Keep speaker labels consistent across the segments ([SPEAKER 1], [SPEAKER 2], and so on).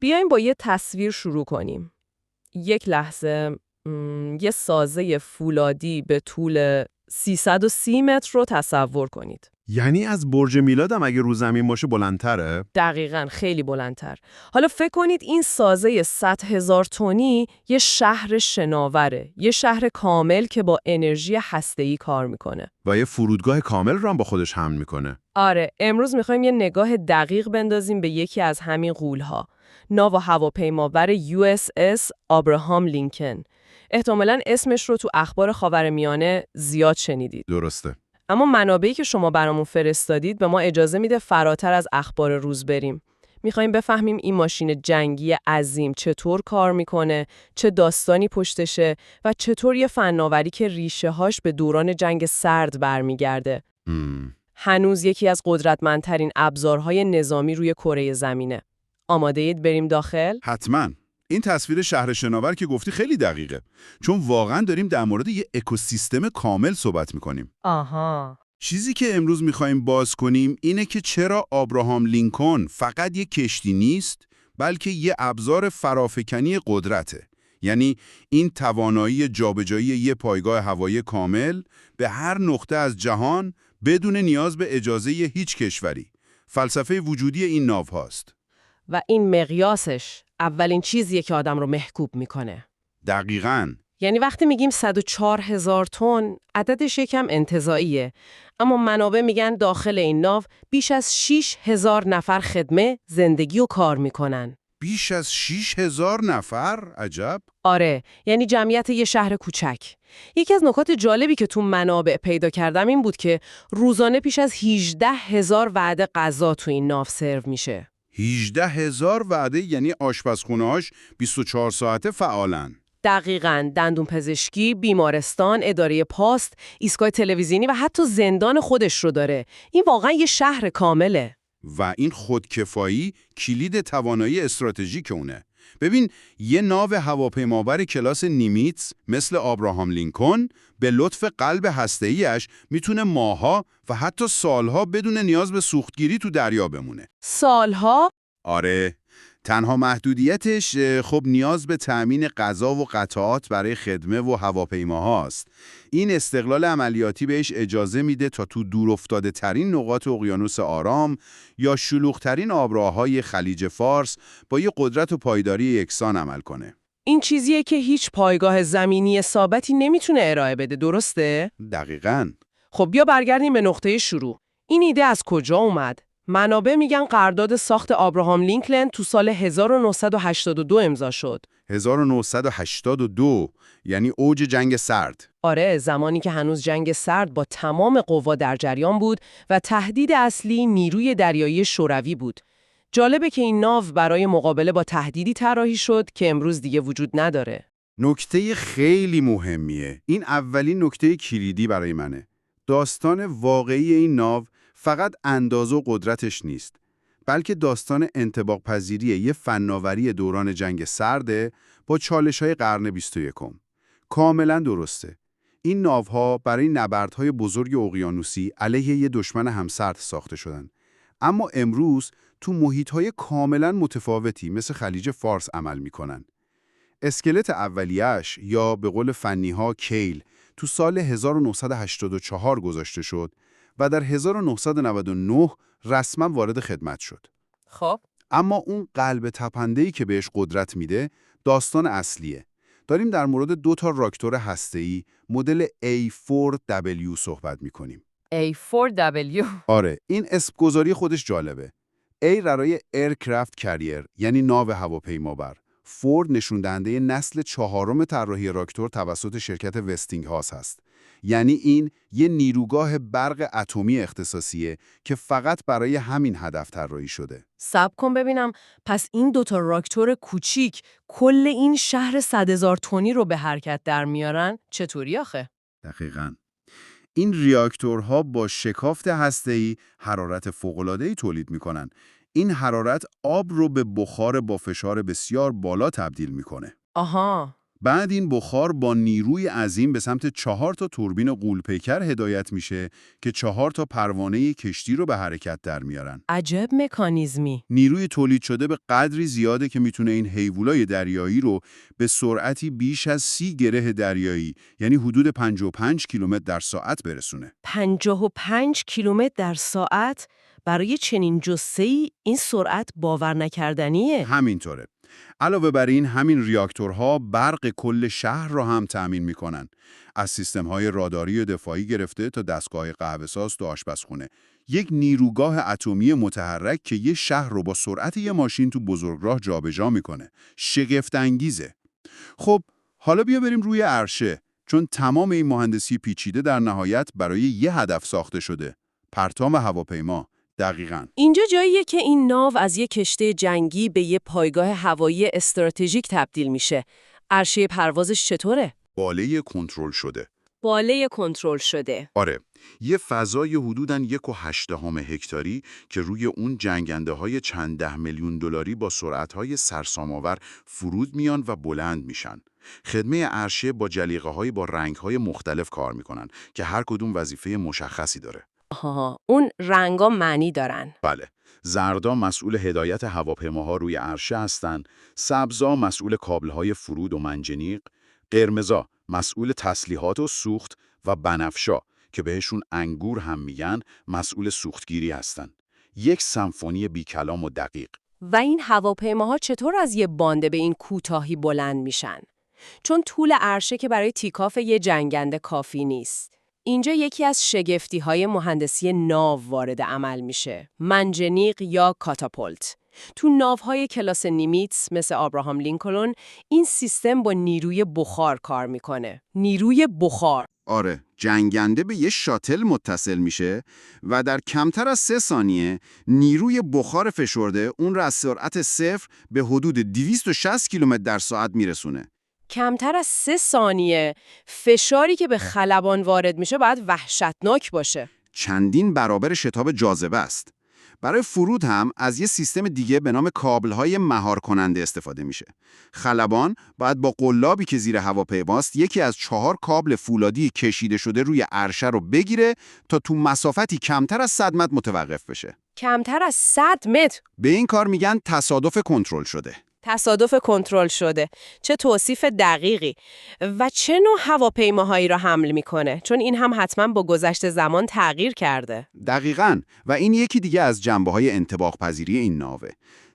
[SPEAKER 1] بیایم با یه تصویر شروع کنیم. یک لحظه یه سازه فولادی به طول 330 متر رو تصور کنید.
[SPEAKER 2] یعنی از برج میلاد اگه رو زمین باشه بلندتره؟
[SPEAKER 1] دقیقاً خیلی بلندتر. حالا فکر کنید این سازه 100,000 تنی یه شهر شناوره، یه شهر کامل که با انرژی هسته‌ای کار میکنه.
[SPEAKER 2] و یه فرودگاه کامل رو هم با خودش حمل میکنه.
[SPEAKER 1] آره، امروز میخوایم یه نگاه دقیق بندازیم به یکی از همین غول‌ها. ناو هواپیمابر USS آبراهام لینکن. احتمالاً اسمش رو تو اخبار خاورمیانه زیاد شنیدید.
[SPEAKER 2] درسته.
[SPEAKER 1] اما منابعی که شما برامون فرستادید به ما اجازه میده فراتر از اخبار روز بریم. میخوایم بفهمیم این ماشین جنگی عظیم چطور کار میکنه، چه داستانی پشتشه و چطور یه فناوری که ریشه هاش به دوران جنگ سرد برمیگرده. هنوز یکی از قدرتمندترین ابزارهای نظامی روی کره زمینه. آماده اید بریم داخل؟
[SPEAKER 3] حتما. این تصویر شهر شناور که گفتی خیلی دقیقه، چون واقعا داریم در مورد یه اکوسیستم کامل صحبت میکنیم.
[SPEAKER 1] آها.
[SPEAKER 3] چیزی که امروز میخوایم باز کنیم اینه که چرا آبراهام لینکن فقط یه کشتی نیست، بلکه یه ابزار فرافکنی قدرته. یعنی این توانایی جابجایی یه پایگاه هوایی کامل به هر نقطه از جهان بدون نیاز به اجازه هیچ کشوری. فلسفه وجودی این ناو هاست.
[SPEAKER 1] و این مقیاسش اولین چیزیه که آدم رو محکوب میکنه.
[SPEAKER 3] دقیقاً.
[SPEAKER 1] یعنی وقتی میگیم 104,000 تن، عددش یکم انتزاعیه. اما منابع میگن داخل این ناو بیش از 6,000 نفر خدمه، زندگی و کار میکنن.
[SPEAKER 3] بیش از 6,000 نفر؟ عجب.
[SPEAKER 1] آره، یعنی جمعیت یه شهر کوچک. یکی از نکات جالبی که تو منابع پیدا کردم این بود که روزانه بیش از 18,000 وعده غذا تو این ناو سرو میشه.
[SPEAKER 3] 18,000 وعده، یعنی آشپزخونه‌هاش 24 ساعته فعالن.
[SPEAKER 1] دقیقاً. دندون پزشکی، بیمارستان، اداره پاست، ایستگاه تلویزیونی و حتی زندان خودش رو داره. این واقعاً یه شهر کامله.
[SPEAKER 3] و این خودکفایی کلید توانایی استراتژیک اونه. ببین، یه ناو هواپیمابر کلاس نیمیتز مثل آبراهام لینکن به لطف قلب هسته‌ایش میتونه ماه‌ها و حتی سالها بدون نیاز به سوختگیری تو دریا بمونه.
[SPEAKER 1] سالها؟
[SPEAKER 3] آره. تنها محدودیتش خب نیاز به تأمین غذا و قطعات برای خدمه و هواپیماهاست. این استقلال عملیاتی بهش اجازه میده تا تو دورافتاده ترین نقاط اقیانوس آرام یا شلوغ ترین آبراههای خلیج فارس با یه قدرت و پایداری یکسان عمل کنه.
[SPEAKER 1] این چیزیه که هیچ پایگاه زمینی ثابتی نمیتونه ارائه بده، درسته؟
[SPEAKER 3] دقیقاً.
[SPEAKER 1] خب بیا برگردیم به نقطه شروع. این ایده از کجا اومد؟ منابع میگن قرارداد ساخت آبراهام لینکن تو سال 1982 امضا شد.
[SPEAKER 3] 1982، یعنی اوج جنگ سرد.
[SPEAKER 1] آره، زمانی که هنوز جنگ سرد با تمام قوا در جریان بود و تهدید اصلی نیروی دریایی شوروی بود. جالبه که این ناو برای مقابله با تهدیدی طراحی شد که امروز دیگه وجود نداره.
[SPEAKER 3] نکته خیلی مهمیه. این اولین نکته کلیدی برای منه. داستان واقعی این ناو فقط اندازه و قدرتش نیست، بلکه داستان انطباق پذیری یه فناوری دوران جنگ سرده با چالش‌های قرن 21. کاملا درسته. این ناوها برای نبردهای بزرگ اقیانوسی علیه یه دشمن همسرد ساخته شدن. اما امروز تو محیط‌های کاملا متفاوتی مثل خلیج فارس عمل می‌کنن. اسکلت اولیه‌اش یا به قول فنی‌ها کیل تو سال 1984 گذاشته شد و در 1999 رسما وارد خدمت شد.
[SPEAKER 1] خب
[SPEAKER 3] اما اون قلب تپنده‌ای که بهش قدرت میده داستان اصلیه. داریم در مورد 2 تا راکتور هسته‌ای مدل A4W صحبت می‌کنیم.
[SPEAKER 1] A4W.
[SPEAKER 3] آره، این اسم گذاری خودش جالبه. A برای Aircraft Carrier، یعنی ناو هواپیمابر. فورد نشون دهنده نسل 4 طراحی راکتور توسط شرکت وستینگ هاوس هست. یعنی این یه نیروگاه برق اتمی اختصاصیه که فقط برای همین هدف طراحی شده.
[SPEAKER 1] صبر کن ببینم، پس این 2 تا راکتور کوچیک کل این شهر 100,000 تنی رو به حرکت در میارن؟ چطوری آخه؟
[SPEAKER 3] دقیقاً. این ریاکتورها با شکافت هسته‌ای حرارت فوق‌العاده‌ای تولید می‌کنن. این حرارت آب رو به بخار با فشار بسیار بالا تبدیل می‌کنه.
[SPEAKER 1] آها.
[SPEAKER 3] بعد این بخار با نیروی عظیم به سمت 4 تا توربین غول‌پیکر هدایت میشه که 4 تا پروانه کشتی رو به حرکت در میارن.
[SPEAKER 1] عجب مکانیزمی.
[SPEAKER 3] نیروی تولید شده به قدری زیاده که میتونه این حیولای دریایی رو به سرعتی بیش از 30 گره دریایی، یعنی حدود 55 کیلومتر در ساعت برسونه.
[SPEAKER 1] 55 کیلومتر در ساعت؟ برای چنین جثه‌ای این سرعت باور نکردنیه.
[SPEAKER 3] همینطوره. علاوه بر این، همین ریاکتورها برق کل شهر را هم تأمین میکنن. از سیستم‌های راداری و دفاعی گرفته تا دستگاه قهوه‌ساز و آشپزخونه. یک نیروگاه اتمی متحرک که یه شهر رو با سرعت یه ماشین تو بزرگراه جابجا میکنه. شگفت انگیزه. خب، حالا بیا بریم روی عرشه، چون تمام این مهندسی پیچیده در نهایت برای یه هدف ساخته شده. پرتام هواپیما. دقیقاً.
[SPEAKER 1] اینجا جاییه که این ناو از یک کشتی جنگی به یک پایگاه هوایی استراتژیک تبدیل میشه. عرشه پروازش چطوره؟
[SPEAKER 3] باله کنترل شده.
[SPEAKER 1] باله کنترل شده.
[SPEAKER 3] آره، یه فضای حدوداً 1.8 هکتاری که روی اون جنگنده‌های چند ده میلیون دلاری با سرعت‌های سرسام‌آور فرود میان و بلند میشن. خدمه عرشه با جلیقه‌های با رنگ‌های مختلف کار میکنن که هر کدوم وظیفه مشخصی داره.
[SPEAKER 1] آها، اون رنگا معنی دارن.
[SPEAKER 3] بله، زردا مسئول هدایت هواپیماها روی عرشه هستن، سبزا مسئول کابل‌های فرود و منجنیق، قرمزا مسئول تسلیحات و سوخت و بنفشا که بهشون انگور هم میگن مسئول سوختگیری هستن. یک سمفونی بی کلام و دقیق.
[SPEAKER 1] و این هواپیماها چطور از یه بانده به این کوتاهی بلند میشن؟ چون طول عرشه که برای تیکاف یه جنگنده کافی نیست. اینجا یکی از شگفتی‌های مهندسی ناو وارد عمل میشه. منجنیق یا کاتاپولت. تو ناوهای کلاس نیمیتس مثل آبراهام لینکلن این سیستم با نیروی بخار کار میکنه. نیروی بخار.
[SPEAKER 3] آره، جنگنده به یه شاتل متصل میشه و در کمتر از 3 ثانیه نیروی بخار فشرده اون را از سرعت 0 به حدود 260 کیلومتر در ساعت میرسونه.
[SPEAKER 1] کمتر از 3 ثانیه فشاری که به خلبان وارد میشه باید وحشتناک باشه.
[SPEAKER 3] چندین برابر شتاب جاذبه است. برای فرود هم از یه سیستم دیگه به نام کابل‌های مهار کننده استفاده میشه. خلبان باید با قلابی که زیر هواپیماست یکی از 4 کابل فولادی کشیده شده روی عرشه رو بگیره تا تو مسافتی کمتر از 100 متر متوقف بشه.
[SPEAKER 1] کمتر از 100 متر؟
[SPEAKER 3] به این کار میگن تصادف کنترل شده.
[SPEAKER 1] تصادف کنترل شده. چه توصیف دقیقی. و چه نوع هواپیماهایی را حمل میکنه؟ چون این هم حتما با گذشت زمان تغییر کرده.
[SPEAKER 3] دقیقاً، و این یکی دیگه از جنبه‌های انطباق پذیری این ناوه.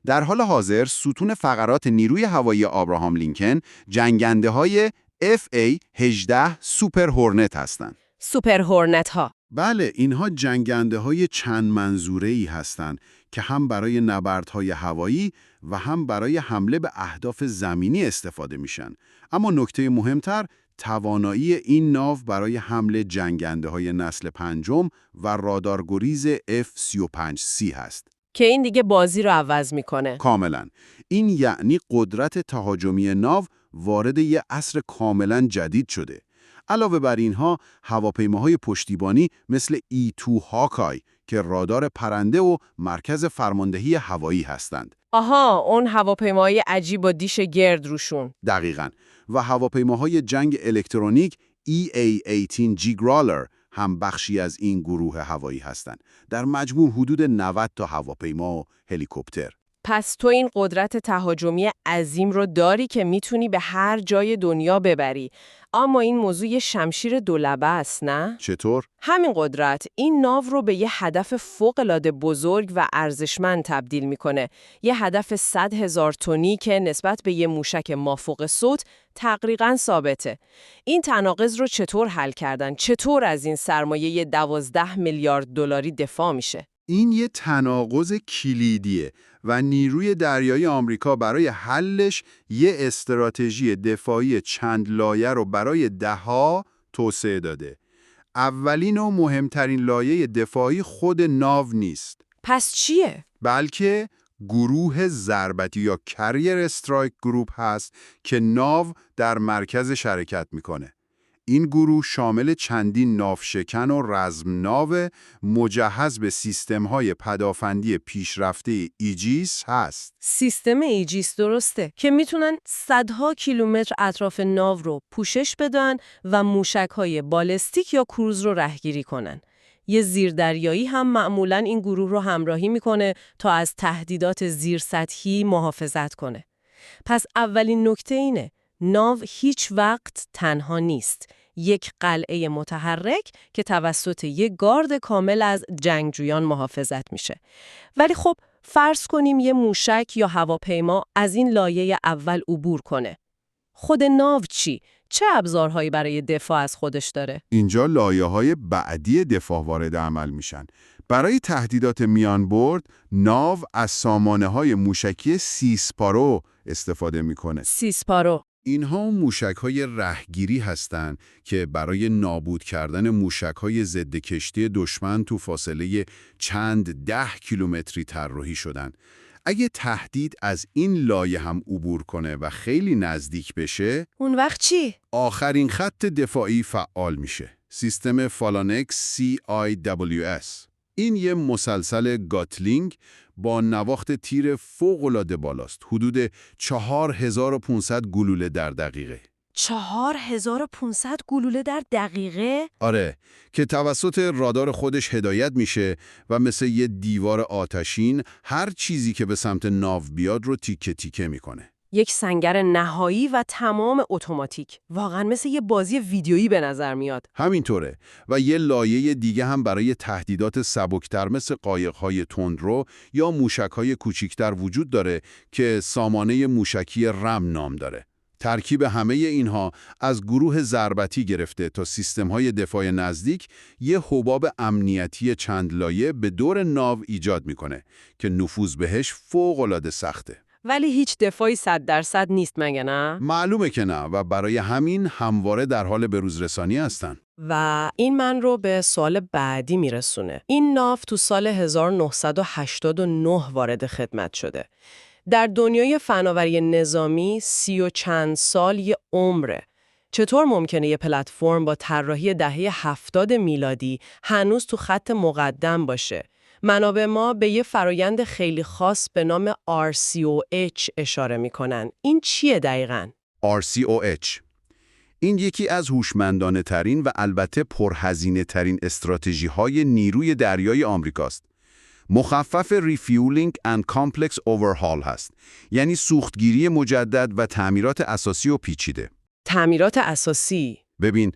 [SPEAKER 3] در حال حاضر ستون فقرات نیروی هوایی آبراهام لینکن جنگنده‌های FA-18 سوپر هورنت هستند.
[SPEAKER 1] سوپر هورنت ها.
[SPEAKER 3] بله، اینها جنگنده‌های چند منظوره‌ای هستند که هم برای نبردهای هوایی و هم برای حمله به اهداف زمینی استفاده میشن. اما نکته مهمتر توانایی این ناو برای حمله جنگنده‌های نسل 5 و رادارگریز F-35C هست.
[SPEAKER 1] که این دیگه بازی رو عوض میکنه.
[SPEAKER 3] کاملا. این یعنی قدرت تهاجمی ناو وارد یه عصر کاملا جدید شده. علاوه بر اینها، هواپیماهای پشتیبانی مثل E-2 هاکای که رادار پرنده و مرکز فرماندهی هوایی هستند.
[SPEAKER 1] آها، اون هواپیماهای عجیب و دیش گرد روشون.
[SPEAKER 3] دقیقاً. و هواپیماهای جنگ الکترونیک EA-18 جیگرالر هم بخشی از این گروه هوایی هستند. در مجموع حدود 90 تا هواپیما و هلیکوپتر.
[SPEAKER 1] پس تو این قدرت تهاجمی عظیم رو داری که میتونی به هر جای دنیا ببری. اما این موضوع یه شمشیر دولبه است، نه؟
[SPEAKER 3] چطور؟
[SPEAKER 1] همین قدرت این ناو رو به یه هدف فوق‌العاده بزرگ و ارزشمند تبدیل میکنه. یه هدف 100,000 تنی که نسبت به یه موشک مافوق صوت تقریباً ثابته. این تناقض رو چطور حل کردن؟ چطور از این سرمایه 12 میلیارد دلاری دفاع میشه؟
[SPEAKER 3] این یه تناقض کلیدیه و نیروی دریایی آمریکا برای حلش یه استراتژی دفاعی چند لایه رو برای دهها توسعه داده. اولین و مهمترین لایه دفاعی خود ناو نیست.
[SPEAKER 1] پس چیه؟
[SPEAKER 3] بلکه گروه ضربتی یا کریر استرایک گروپ هست که ناو در مرکز شرکت میکنه. این گروه شامل چندین ناوشکن و رزمناو مجهز به سیستم‌های پدافندی پیشرفته ایجیس هست.
[SPEAKER 1] سیستم ایجیس درسته که میتونن صدها کیلومتر اطراف ناو رو پوشش بدن و موشک‌های بالستیک یا کروز رو رهگیری کنن. یه زیردریایی هم معمولاً این گروه رو همراهی میکنه تا از تهدیدات زیرسطحی محافظت کنه. پس اولین نکته اینه، ناو هیچ وقت تنها نیست. یک قلعه متحرک که توسط یک گارد کامل از جنگجویان محافظت میشه. ولی خب فرض کنیم یه موشک یا هواپیما از این لایه اول عبور کنه. خود ناو چی؟ چه ابزارهایی برای دفاع از خودش داره؟
[SPEAKER 3] اینجا لایه‌های بعدی دفاع وارد عمل میشن. برای تهدیدات میانبرد، ناو از سامانه‌های موشکی سیسپارو استفاده میکنه.
[SPEAKER 1] سیسپارو.
[SPEAKER 3] اینها موشک‌های رهگیری هستند که برای نابود کردن موشک‌های ضد کشتی دشمن تو فاصله چند 10 کیلومتری طراحی شدن. اگه تهدید از این لایه هم عبور کنه و خیلی نزدیک بشه،
[SPEAKER 1] اون وقت چی؟
[SPEAKER 3] آخرین خط دفاعی فعال میشه. سیستم فالانکس CIWS. این یه مسلسل گاتلینگ با نواخت تیر فوق‌العاده بالاست. حدود 4500 گلوله در دقیقه.
[SPEAKER 1] 4500 گلوله در دقیقه؟
[SPEAKER 3] آره، که توسط رادار خودش هدایت میشه و مثل یه دیوار آتشین هر چیزی که به سمت ناو بیاد رو تیکه تیکه میکنه.
[SPEAKER 1] یک سنگر نهایی و تمام اتوماتیک. واقعا مثل یه بازی ویدیویی به نظر میاد.
[SPEAKER 3] همینطوره. و یه لایه دیگه هم برای تهدیدات سبکتر مثل قایق‌های تندرو یا موشک‌های کوچیکتر وجود داره که سامانه موشکی رم نام داره. ترکیب همه اینها از گروه ضربتی گرفته تا سیستم‌های دفاع نزدیک یه حباب امنیتی چند لایه به دور ناو ایجاد میکنه که نفوذ بهش فوق‌العاده سخته.
[SPEAKER 1] ولی هیچ دفاعی 100% نیست مگه نه؟
[SPEAKER 3] معلومه که نه و برای همین همواره در حال بروزرسانی هستن.
[SPEAKER 1] و این من رو به سوال بعدی میرسونه. این ناو تو سال 1989 وارد خدمت شده. در دنیای فناوری نظامی 30 و چند سال یه عمره. چطور ممکنه یه پلتفرم با طراحی دهه 70 میلادی هنوز تو خط مقدم باشه؟ منابع ما به یه فرایند خیلی خاص به نام RCOH اشاره میکنن. این چیه دقیقاً؟
[SPEAKER 3] RCOH این یکی از هوشمندانه ترین و البته پرهزینه ترین استراتژی های نیروی دریایی آمریکاست. مخفف Refueling and Complex Overhaul هست. یعنی سوختگیری مجدد و تعمیرات اساسی و پیچیده.
[SPEAKER 1] تعمیرات اساسی؟
[SPEAKER 3] ببین،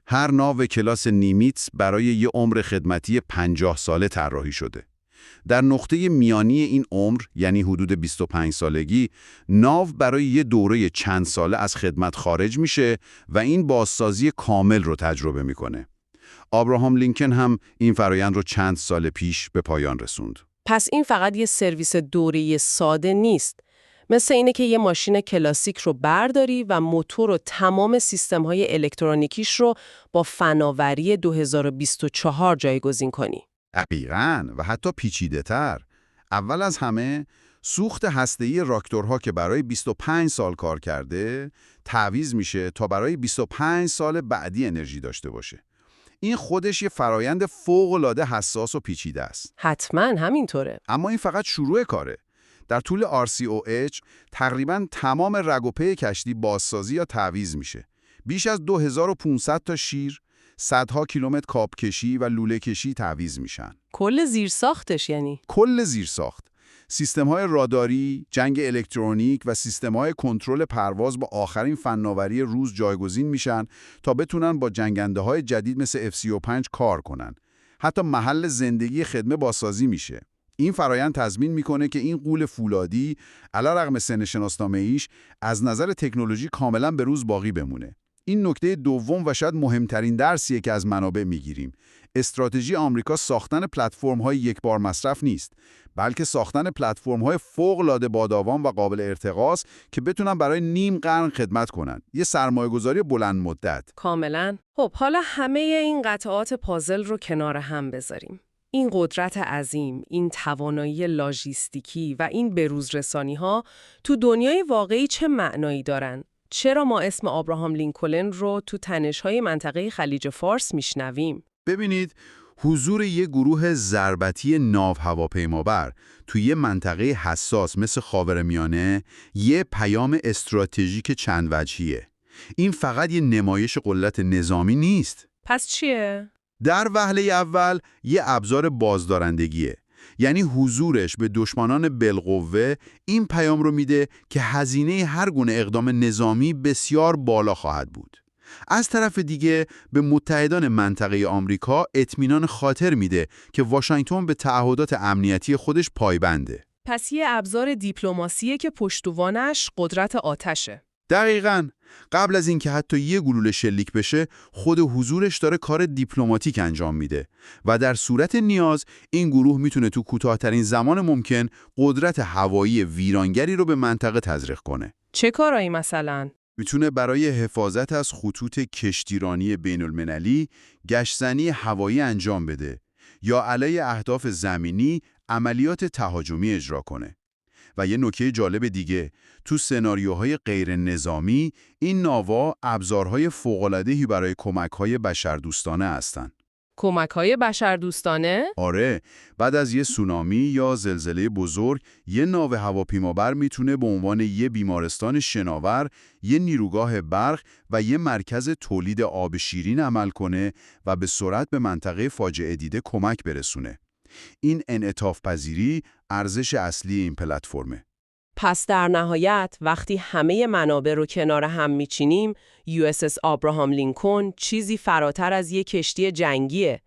[SPEAKER 3] هر ناو کلاس نیمیتس برای یه عمر خدمتی 50 ساله طراحی شده. در نقطه میانی این عمر، یعنی حدود 25 سالگی، ناو برای یه دوره چند ساله از خدمت خارج میشه و این بازسازی کامل رو تجربه میکنه. آبراهام لینکن هم این فرایند رو چند سال پیش به پایان رسوند.
[SPEAKER 1] پس این فقط یه سرویس دوره‌ای ساده نیست. مثل اینه که یه ماشین کلاسیک رو برداری و موتور و تمام سیستم‌های الکترونیکیش رو با فناوری 2024 جایگزین کنی.
[SPEAKER 3] دقیقاً و حتی پیچیده‌تر. اول از همه، سوخت هسته‌ای راکتورها که برای 25 سال کار کرده، تعویض میشه تا برای 25 سال بعدی انرژی داشته باشه. این خودش یه فرایند فوق‌العاده حساس و پیچیده است.
[SPEAKER 1] حتماً همینطوره.
[SPEAKER 3] اما این فقط شروع کاره. در طول RCOH تقریباً تمام رگ و پی کشتی بازسازی یا تعویض میشه. بیش از 2500 تا شیر، صدها کیلومتر کابکشی و لوله کشی تعویض میشن.
[SPEAKER 1] کل زیرساختش یعنی؟
[SPEAKER 3] کل زیرساخت. سیستم‌های راداری، جنگ الکترونیک و سیستم‌های کنترل پرواز با آخرین فناوری روز جایگزین میشن تا بتونن با جنگنده‌های جدید مثل F-35 کار کنن. حتی محل زندگی خدمه بازسازی میشه. این فرایند تضمین میکنه که این غول فولادی علیرغم سن شناسنامه‌ایش از نظر تکنولوژی کاملا به روز باقی بمونه. این نکته دوم و شاید مهمترین درسیه که از منابع میگیریم. استراتژی آمریکا ساختن پلتفرم‌های یکبار مصرف نیست، بلکه ساختن پلتفرم‌های فوق‌العاده باداوام و قابل ارتقاست که بتونن برای نیم قرن خدمت کنن. یه سرمایه‌گذاری بلند مدت.
[SPEAKER 1] کاملاً. خب حالا همه این قطعات پازل رو کنار هم بذاریم. این قدرت عظیم، این توانایی لاژیستیکی و این بروزرسانی‌ها تو دنیای واقعی چه معنایی دارن؟ چرا ما اسم آبراهام لینکلن رو تو تنش‌های منطقه خلیج فارس میشنویم؟
[SPEAKER 3] ببینید، حضور یه گروه ضربتی ناو هواپیمابر توی یه منطقه حساس مثل خاورمیانه یه پیام استراتژیک چند وجهیه. این فقط یه نمایش قدرت نظامی نیست.
[SPEAKER 1] پس چیه؟
[SPEAKER 3] در وهله اول یه ابزار بازدارندگیه. یعنی حضورش به دشمنان بالقوه این پیام رو میده که هزینه هر گونه اقدام نظامی بسیار بالا خواهد بود. از طرف دیگه به متحدان منطقه آمریکا اطمینان خاطر میده که واشنگتن به تعهدات امنیتی خودش پایبنده.
[SPEAKER 1] پس یه ابزار دیپلماسیه که پشتوانش قدرت آتشه.
[SPEAKER 3] دقیقاً. قبل از اینکه حتی یه گلوله شلیک بشه، خود حضورش داره کار دیپلماتیک انجام میده و در صورت نیاز این گروه میتونه تو کوتاه‌ترین زمان ممکن قدرت هوایی ویرانگری رو به منطقه تزریق کنه.
[SPEAKER 1] چه کارایی مثلا؟
[SPEAKER 3] میتونه برای حفاظت از خطوط کشتیرانی بین‌المللی گشت‌زنی هوایی انجام بده یا علیه اهداف زمینی عملیات تهاجمی اجرا کنه. و یه نکته جالب دیگه، تو سناریوهای غیر نظامی این ناوا ابزارهای فوق‌العاده‌ای برای کمک‌های بشردوستانه هستن.
[SPEAKER 1] کمک‌های بشردوستانه؟
[SPEAKER 3] آره، بعد از یه سونامی یا زلزله بزرگ، یه ناو هواپیمابر میتونه به عنوان یه بیمارستان شناور، یه نیروگاه برق و یه مرکز تولید آب شیرین عمل کنه و به سرعت به منطقه فاجعه دیده کمک برسونه. این انعطاف پذیری ارزش اصلی این پلتفرمه.
[SPEAKER 1] پس در نهایت وقتی همه منابع رو کنار هم میچینیم، USS آبراهام لینکلن چیزی فراتر از یه کشتی جنگیه.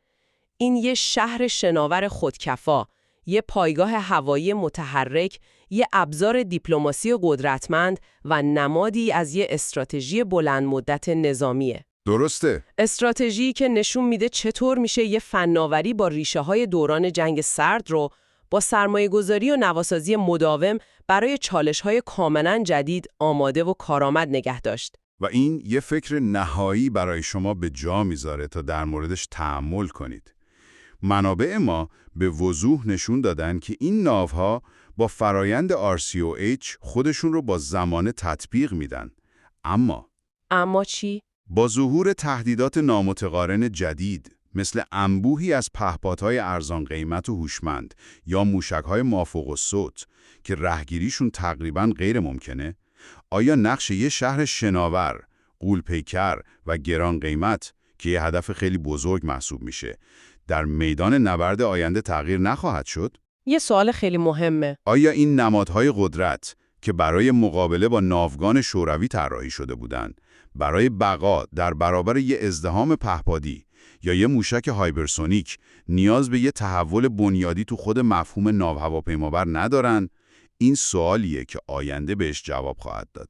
[SPEAKER 1] این یه شهر شناور خودکفا، یه پایگاه هوایی متحرک، یه ابزار دیپلماسی قدرتمند و نمادی از یه استراتژی بلند مدت نظامیه.
[SPEAKER 3] درسته.
[SPEAKER 1] استراتژی که نشون میده چطور میشه یه فناوری با ریشه‌های دوران جنگ سرد رو با سرمایه‌گذاری و نواسازی مداوم برای چالش‌های کاملاً جدید آماده و کارآمد نگه داشت.
[SPEAKER 3] و این یه فکر نهایی برای شما به جا میذاره تا در موردش تأمل کنید. منابع ما به وضوح نشون دادن که این ناوها با فرایند RCOH خودشون رو با زمانه تطبیق میدن. اما
[SPEAKER 1] چی؟
[SPEAKER 3] با ظهور تهدیدات نامتقارن جدید مثل انبوهی از پهپادهای ارزان قیمت و هوشمند یا موشک‌های مافوق الصوت که رهگیریشون تقریباً غیر ممکنه، آیا نقش یه شهر شناور، غول‌پیکر و گران قیمت که یه هدف خیلی بزرگ محسوب میشه، در میدان نبرد آینده تغییر نخواهد شد؟
[SPEAKER 1] یه سوال خیلی مهمه.
[SPEAKER 3] آیا این نمادهای قدرت که برای مقابله با ناوگان شوروی طراحی شده بودند، برای بقا در برابر یه ازدحام پهپادی یا یه موشک هایپرسونیک نیاز به یه تحول بنیادی تو خود مفهوم ناو هواپیمابر ندارن؟ این سوالیه که آینده بهش جواب خواهد داد.